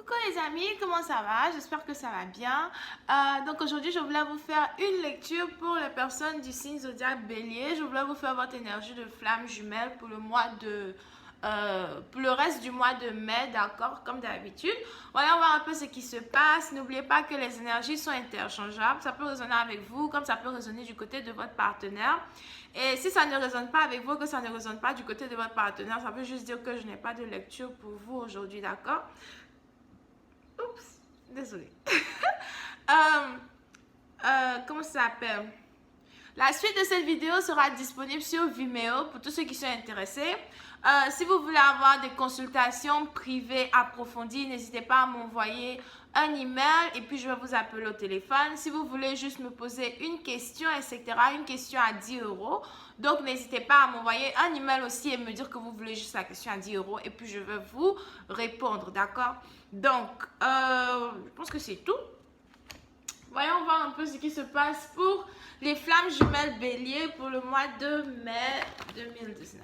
Coucou les amis, comment ça va? J'espère que ça va bien. Donc aujourd'hui, je voulais vous faire une lecture pour les personnes du signe zodiaque Bélier. Je voulais vous faire votre énergie de flamme jumelle pour le mois de... pour le reste du mois de mai, d'accord, comme d'habitude. Voyons voir un peu ce qui se passe. N'oubliez pas que les énergies sont interchangeables. Ça peut résonner avec vous, comme ça peut résonner du côté de votre partenaire. Et si ça ne résonne pas avec vous, que ça ne résonne pas du côté de votre partenaire, ça veut juste dire que je n'ai pas de lecture pour vous aujourd'hui, d'accord? Oups, désolée. Comment ça s'appelle? La suite de cette vidéo sera disponible sur Vimeo pour tous ceux qui sont intéressés. Si vous voulez avoir des consultations privées approfondies, n'hésitez pas à m'envoyer un email et puis je vais vous appeler au téléphone. Si vous voulez juste me poser une question, etc., une question à 10 euros. Donc, n'hésitez pas à m'envoyer un email aussi et me dire que vous voulez juste la question à 10 euros et puis je vais vous répondre, d'accord? Donc, je pense que c'est tout. Voyons voir un peu ce qui se passe pour les flammes jumelles bélier pour le mois de mai 2019.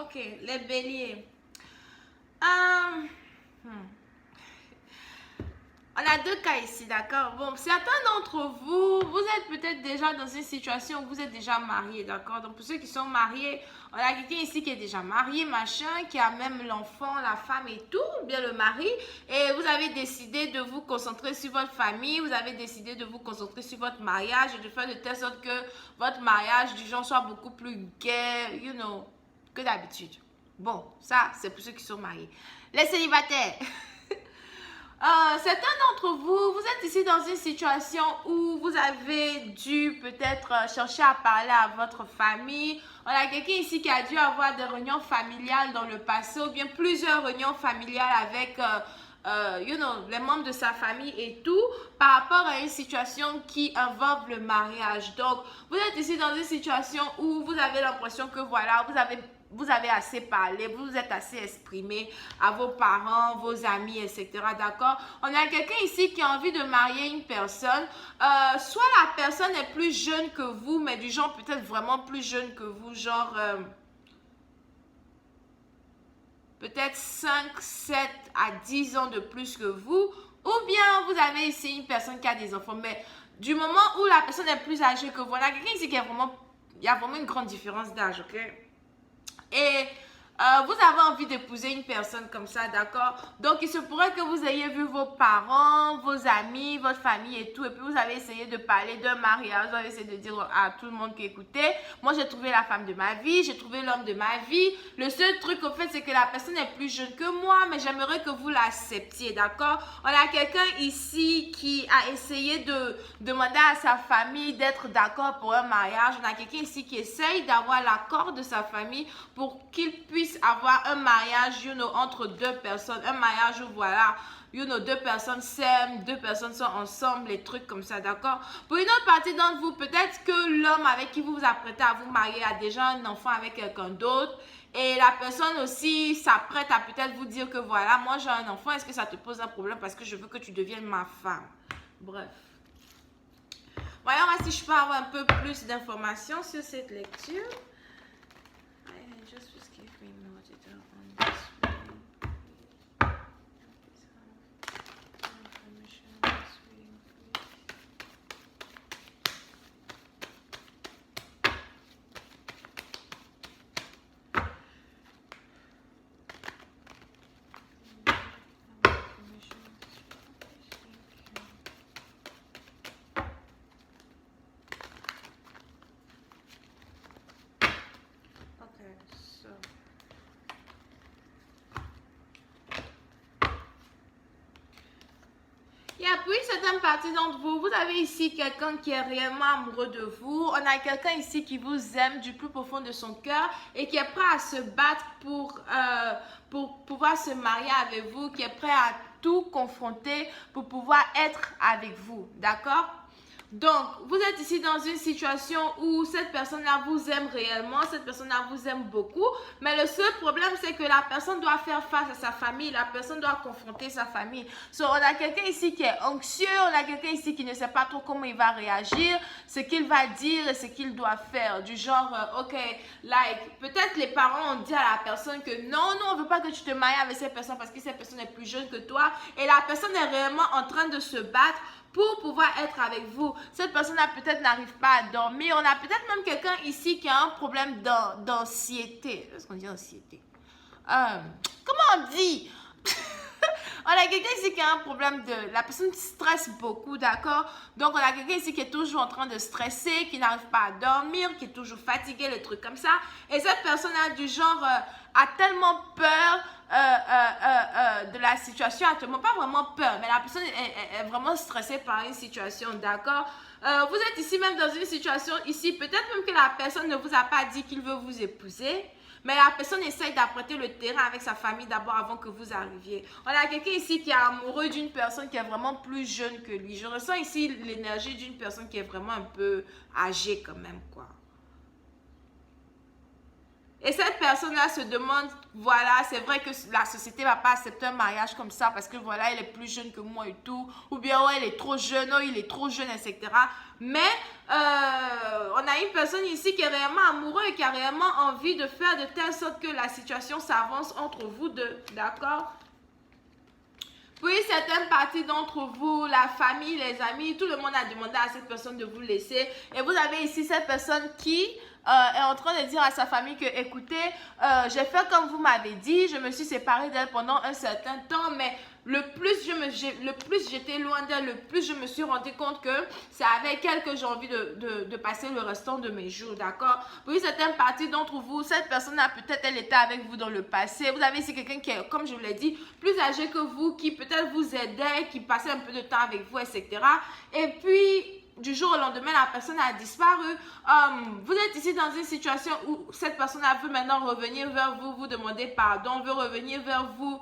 Ok, les béliers. On a deux cas ici, d'accord? Bon, certains d'entre vous, vous êtes peut-être déjà dans une situation où vous êtes déjà mariés, d'accord? Donc, pour ceux qui sont mariés, on a quelqu'un ici qui est déjà marié, machin, qui a même l'enfant, la femme et tout, ou bien le mari, et vous avez décidé de vous concentrer sur votre famille, vous avez décidé de vous concentrer sur votre mariage et de faire de telle sorte que votre mariage, du genre, soit beaucoup plus gai, you know, que d'habitude. Bon, ça, c'est pour ceux qui sont mariés. Les célibataires. Certains d'entre vous, vous êtes ici dans une situation où vous avez dû peut-être chercher à parler à votre famille. On a quelqu'un ici qui a dû avoir des réunions familiales dans le passé ou bien plusieurs réunions familiales avec les membres de sa famille et tout par rapport à une situation qui involve le mariage. Donc, vous êtes ici dans une situation où vous avez l'impression que voilà, vous avez assez parlé, vous êtes assez exprimé à vos parents, vos amis, etc. D'accord? On a quelqu'un ici qui a envie de marier une personne. Soit la personne est plus jeune que vous, mais du genre peut-être vraiment plus jeune que vous, genre peut-être 5, 7 à 10 ans de plus que vous. Ou bien vous avez ici une personne qui a des enfants, mais du moment où la personne est plus âgée que vous, on a quelqu'un ici qui est vraiment, il y a vraiment une grande différence d'âge, ok? Et vous avez envie d'épouser une personne comme ça, d'accord? Donc, il se pourrait que vous ayez vu vos parents, vos amis, votre famille et tout. Et puis, vous avez essayé de parler d'un mariage. Vous avez essayé de dire à tout le monde qui écoutait, moi, j'ai trouvé la femme de ma vie, j'ai trouvé l'homme de ma vie. Le seul truc, au fait, c'est que la personne est plus jeune que moi, mais j'aimerais que vous l'acceptiez, d'accord? On a quelqu'un ici qui a essayé de demander à sa famille d'être d'accord pour un mariage. On a quelqu'un ici qui essaye d'avoir l'accord de sa famille pour qu'il puisse avoir un mariage, entre deux personnes. Un mariage où, voilà, deux personnes s'aiment, deux personnes sont ensemble, les trucs comme ça, d'accord? Pour une autre partie d'entre vous, peut-être que l'homme avec qui vous vous apprêtez à vous marier a déjà un enfant avec quelqu'un d'autre. Et la personne aussi s'apprête à peut-être vous dire que voilà, moi j'ai un enfant, est-ce que ça te pose un problème parce que je veux que tu deviennes ma femme? Bref. Voyons si je peux avoir un peu plus d'informations sur cette lecture. Et puis, certaines parties d'entre vous, vous avez ici quelqu'un qui est réellement amoureux de vous. On a quelqu'un ici qui vous aime du plus profond de son cœur et qui est prêt à se battre pour pouvoir se marier avec vous, qui est prêt à tout confronter pour pouvoir être avec vous. D'accord? Donc, vous êtes ici dans une situation où cette personne-là vous aime réellement, cette personne-là vous aime beaucoup, mais le seul problème, c'est que la personne doit faire face à sa famille, la personne doit confronter sa famille. So, on a quelqu'un ici qui est anxieux, on a quelqu'un ici qui ne sait pas trop comment il va réagir, ce qu'il va dire et ce qu'il doit faire. Du genre, ok, like, peut-être les parents ont dit à la personne que non, on ne veut pas que tu te maries avec cette personne parce que cette personne est plus jeune que toi, et la personne est réellement en train de se battre pour pouvoir être avec vous. Cette personne-là peut-être n'arrive pas à dormir. On a peut-être même quelqu'un ici qui a un problème d'anxiété. Est-ce qu'on dit anxiété? Comment on dit? On a quelqu'un ici qui a un problème de... La personne stresse beaucoup, d'accord? Donc, on a quelqu'un ici qui est toujours en train de stresser, qui n'arrive pas à dormir, qui est toujours fatigué, les trucs comme ça. Et cette personne-là, du genre, a tellement peur de la situation actuellement. Pas vraiment peur, mais la personne est vraiment stressée par une situation, d'accord? Vous êtes ici même dans une situation ici, peut-être même que la personne ne vous a pas dit qu'il veut vous épouser. Mais la personne essaye d'apprêter le terrain avec sa famille d'abord avant que vous arriviez. On a quelqu'un ici qui est amoureux d'une personne qui est vraiment plus jeune que lui. Je ressens ici l'énergie d'une personne qui est vraiment un peu âgée quand même, quoi. Et cette personne-là se demande, voilà, c'est vrai que la société ne va pas accepter un mariage comme ça parce que voilà, elle est plus jeune que moi et tout. Ou bien, oh, elle est trop jeune, oh, il est trop jeune, etc. Mais on a une personne ici qui est réellement amoureux et qui a réellement envie de faire de telle sorte que la situation s'avance entre vous deux. D'accord? Puis, certaines parties d'entre vous, la famille, les amis, tout le monde a demandé à cette personne de vous laisser. Et vous avez ici cette personne qui est en train de dire à sa famille que, écoutez, j'ai fait comme vous m'avez dit, je me suis séparée d'elle pendant un certain temps, mais le plus j'étais loin d'elle, le plus je me suis rendu compte que c'est avec elle que j'ai envie de passer le restant de mes jours, d'accord? Oui, certaines parties d'entre vous, cette personne-là, peut-être elle était avec vous dans le passé. Vous avez ici quelqu'un qui est, comme je vous l'ai dit, plus âgé que vous, qui peut-être vous aidait, qui passait un peu de temps avec vous, etc. Et puis, du jour au lendemain, la personne a disparu. Vous êtes ici dans une situation où cette personne veut maintenant revenir vers vous, vous demander pardon, veut revenir vers vous,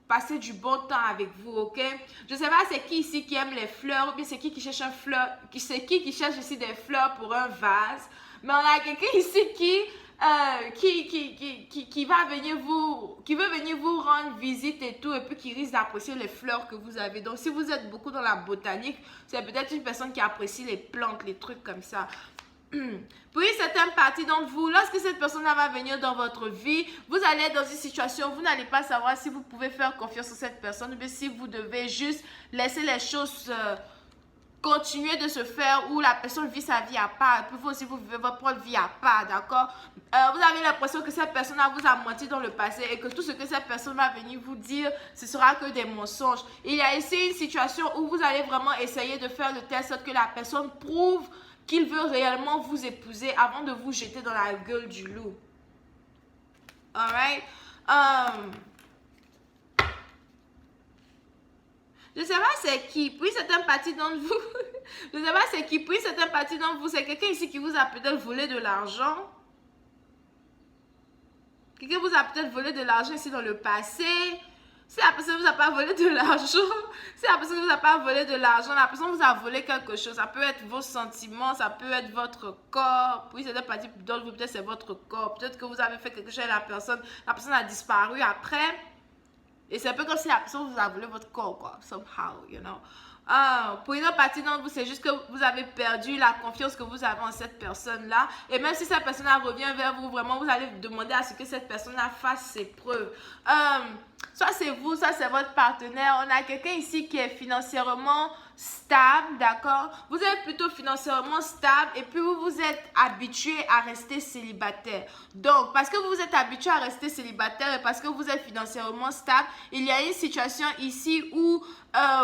passer du bon temps avec vous, ok? Je ne sais pas c'est qui ici qui aime les fleurs, ou bien c'est qui cherche un fleur, c'est qui cherche ici des fleurs pour un vase. Mais on a quelqu'un ici qui va venir qui veut venir vous rendre visite et tout, et puis qui risque d'apprécier les fleurs que vous avez. Donc, si vous êtes beaucoup dans la botanique, c'est peut-être une personne qui apprécie les plantes, les trucs comme ça. Puis, certaines parties d'entre vous, lorsque cette personne-là va venir dans votre vie, vous allez être dans une situation où vous n'allez pas savoir si vous pouvez faire confiance à cette personne, ou bien si vous devez juste laisser les choses continuer de se faire, où la personne vit sa vie à part, et puis vous aussi vous vivez votre propre vie à part, d'accord? Vous avez l'impression que cette personne-là vous a menti dans le passé et que tout ce que cette personne va venir vous dire, ce sera que des mensonges. Il y a ici une situation où vous allez vraiment essayer de faire de telle sorte que la personne prouve qu'il veut réellement vous épouser avant de vous jeter dans la gueule du loup. Alright? Je ne sais pas c'est qui, puis certaines parties d'entre vous, je ne sais pas c'est qui, puis certaines parties d'entre vous, c'est quelqu'un ici qui vous a peut-être volé de l'argent. Quelqu'un vous a peut-être volé de l'argent ici dans le passé. Si la personne ne vous a pas volé de l'argent, si la personne ne vous a pas volé de l'argent, la personne vous a volé quelque chose. Ça peut être vos sentiments, ça peut être votre corps. Puis certaines parties d'entre vous, peut-être c'est votre corps. Peut-être que vous avez fait quelque chose à la personne a disparu après. Et c'est un peu comme si la personne vous a volé votre corps, quoi. Somehow, you know. Pour une autre partie d'entre vous, c'est juste que vous avez perdu la confiance que vous avez en cette personne-là. Et même si cette personne-là revient vers vous, vraiment, vous allez demander à ce que cette personne-là fasse ses preuves. Soit c'est vous, soit c'est votre partenaire. On a quelqu'un ici qui est financièrement stable, d'accord? Vous êtes plutôt financièrement stable et puis vous vous êtes habitué à rester célibataire. Donc, parce que vous vous êtes habitué à rester célibataire et parce que vous êtes financièrement stable, il y a une situation ici où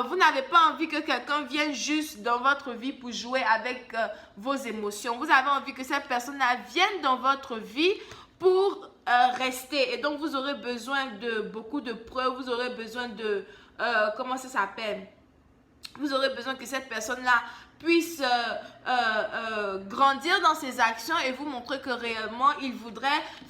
vous n'avez pas envie que quelqu'un vienne juste dans votre vie pour jouer avec vos émotions. Vous avez envie que cette personne-là vienne dans votre vie pour rester. Et donc, vous aurez besoin de beaucoup de preuves, vous aurez besoin de comment ça s'appelle? Vous aurez besoin que cette personne-là puisse grandir dans ses actions et vous montrer que réellement, il voudrait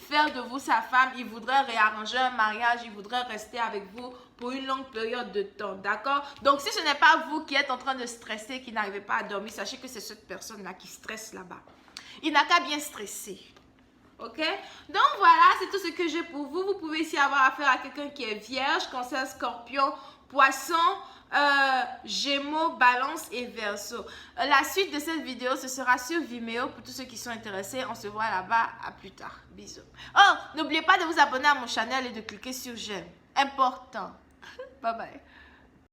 faire de vous sa femme, il voudrait réarranger un mariage, il voudrait rester avec vous pour une longue période de temps, d'accord? Donc, si ce n'est pas vous qui êtes en train de stresser, qui n'arrivez pas à dormir, sachez que c'est cette personne-là qui stresse là-bas. Il n'a qu'à bien stresser. Ok? Donc voilà, c'est tout ce que j'ai pour vous. Vous pouvez ici avoir affaire à quelqu'un qui est vierge, cancer, scorpion, poisson, gémeaux, balance et verseau. La suite de cette vidéo, ce sera sur Vimeo. Pour tous ceux qui sont intéressés, on se voit là-bas. À plus tard. Bisous. Oh, n'oubliez pas de vous abonner à mon channel et de cliquer sur j'aime. Important. Bye bye.